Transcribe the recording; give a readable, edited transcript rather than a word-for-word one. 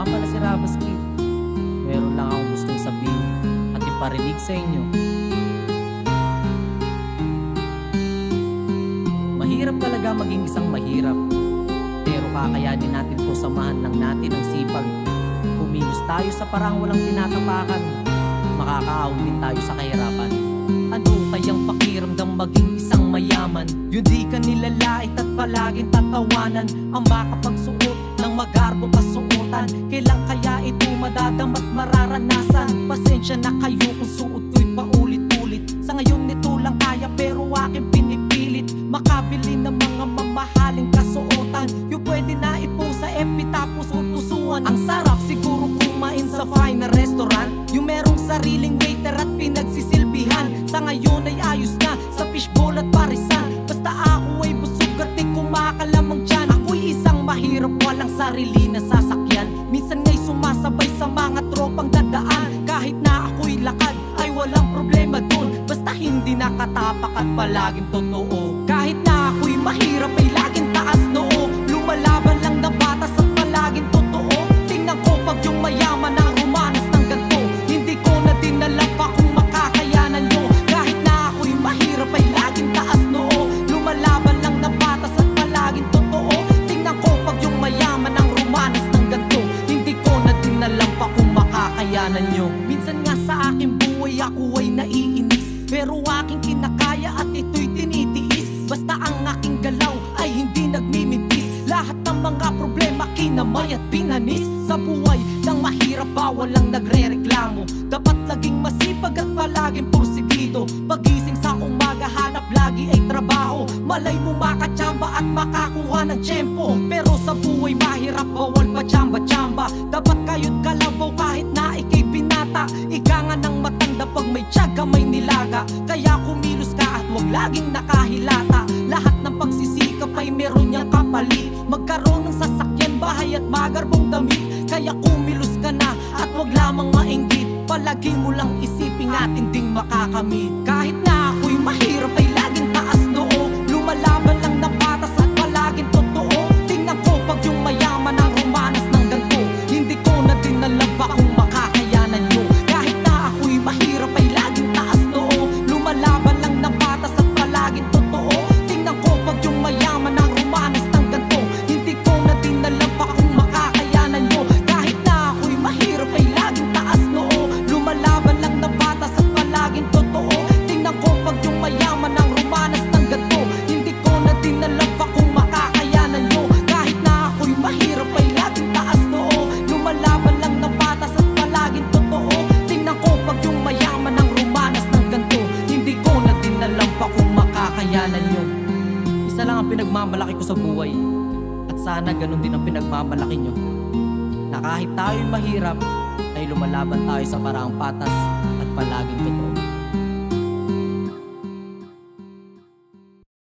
nga pala si Rabas Kid. Meron lang akong gustong sabihin at iparinig sa inyo. Mahirap talaga maging isang mahirap, pero kakayanin natin to, samahan lang natin ang sipag. Kumilos tayo sa parang walang tinatapakan, makakaahon din tayo sa kahirapan. Ano kayang pakiramdam maging isang mayaman? Yung di ka nilalait at palaging tatawanan, ang makapagsuot ng magarbong kasuotan. Kailan kaya ito madadamat mararanasan? Pasensya na kayo kung suot ko'y paulit-ulit. Sa ngayon nito lang kaya pero aking pinipilit makabili ng mga mamahaling kasuotan. Yung pwede na ipo sa FB tapos utusuan. Ang sarap siguro kumain sa fine na restaurant, yung merong sariling waiter at pinagsisilbihan. Sa ngayon ay ayos na sa fishbowl at parisan. Basta ako ay busog at di kumakalamang dyan. Ako'y isang mahirap walang sarili na sasakyan. Minsan nga'y sumasabay sa mga tropang dadaan. Kahit na ako'y lakad ay walang problema dun, basta hindi nakatapak at palaging totoo. Kahit na ako'y mahirap ay laging taas noo, lumalaban lang na batas at palaging totoo. Tingnan ko pag yung mayaman ang rumanas ng ganto, hindi ko na din alam pa kung makakayanan nyo. Kahit na ako'y mahirap ay laging taas noo, lumalaban lang na batas at palaging totoo. Tingnan ko pag yung mayaman ang rumanas ng ganto, hindi ko na din alam pa kung makakayanan nyo. Minsan nga sa aking buhay ako ay naiinis, pero aking kinakaya at ito'y tinitiis. Basta ang aking galaw ay hindi nagmimitis, lahat ng mga problema kinamay at pinanis. Sa buhay ng mahirap bawal lang nagre-reklamo, dapat laging masipag at palaging porsigido. Pagising sa umaga hanap lagi ay trabaho, malay mo makatsamba at makakuha ng tiyempo. Pero sa buhay mahirap bawal pa tsamba-tsamba, dapat kayo't kalabaw kahit na ikay binata. Ika nga ng matanda pag may tiyaga may nilaga, kaya kumilos ka at huwag laging nakahilata. Lahat ng pagsisikap ay meron niyang kapalit, magkaroon ng sasakyan, bahay at magarbong damit. Kaya kumilos ka na at huwag lamang mainggit, palagi mo lang isipin atin ding makakamit. Kahit na ako'y mahirap ay laging taas noo, lumalaban lang na batas at palaging totoo. Tingnan ko pag yung mayaman ang rumanas ng ganto, hindi ko na din alam pa kung makakayanan nyo. Kahit na ako'y mahirap ay laging taas noo, lumalaban lang na batas at palaging totoo. Tingnan ko pag yung mayaman ang rumanas ng ganto, hindi ko na din alam pa kung makakayanan nyo. Kahit na ako'y mahirap ay laging taas noo, lumalaban lang na batas at palaging totoo. Tingnan ko pag yung mayaman ang rumanas ng ganto, hindi ko na din alam pa kung makakayanan nyo. Kahit na ako'y mahirap ay laging taas noo, lumalaban lang na batas at palaging totoo. Tingnan ko pag yung mayaman ang rumanas ng ganto, hindi ko na din alam pa kung makakayanan nyo. Isa lang ang pinagmamalaki ko sa buhay, at sana ganun din ang pinagmamalaki nyo, na kahit tayo'y mahirap ay lumalaban tayo sa paraang patas at palaging totoo.